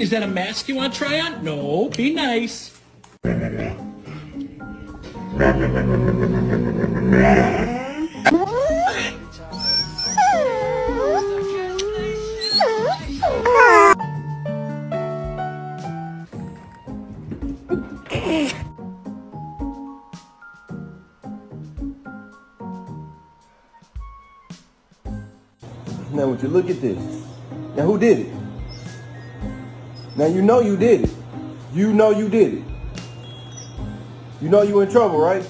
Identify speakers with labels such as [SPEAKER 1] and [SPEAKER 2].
[SPEAKER 1] Is that a mask you want to try on? No, be nice.
[SPEAKER 2] Now would you look at this? Now who did it? Now you know you did it. You know you did it. You know you in trouble, right?